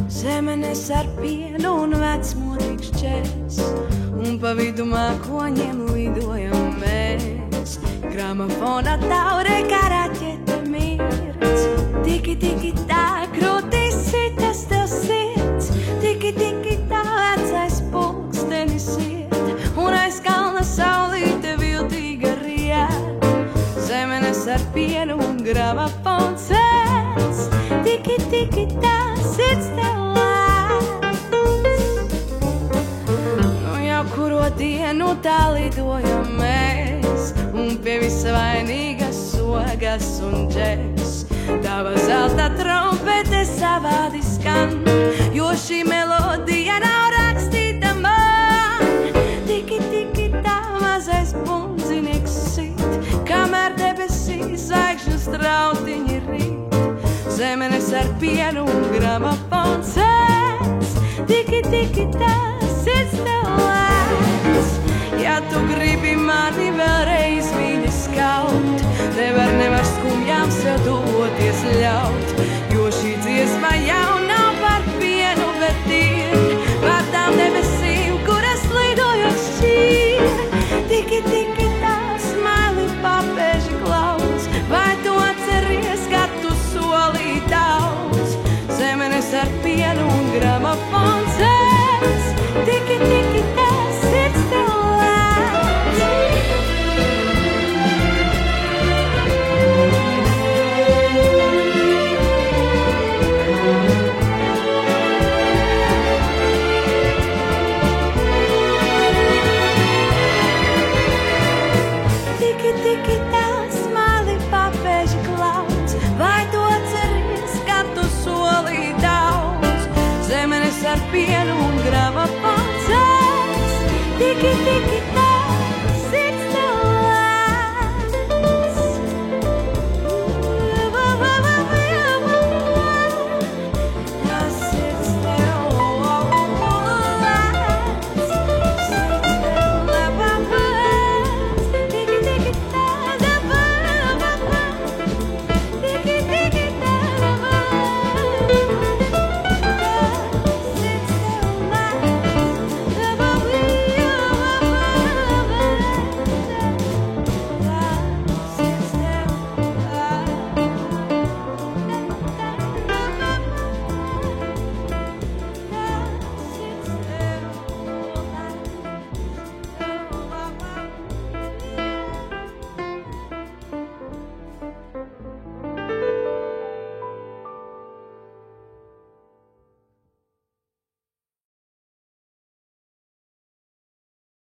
Zemenes ar pienu un vecmotīgs čēs, un pa vidu mākoņiem lidojam mēs. Gramofona taurē kā raķete mirts, tiki, tiki tā, krūtīs sitas tev sirds, tiki, tiki tā, vecais pulkstenis iet, un aiz kalna saulīte viltīga riet. Zemenes ar pienu un gramofons ēc, tiki, tiki tā, sirds tev kuro dienu tā lidojam mēs, un pie visa vainīgas sogas un džeks. Tava zelta trompete savādi skan, jo šī melodija nav rakstīta man. Tiki, tiki tā, mazais bundzinieks sit, kamēr debesīs zvaigžņu strautiņi rīt. Zemenes ar pienu un gramofons ēc, tiki, tiki tā, sirds tev lēc. Ja tu gribi mani vēlreiz viņa skaut, nevar skumjām sev doties ļaut, jo šī dziesma jauna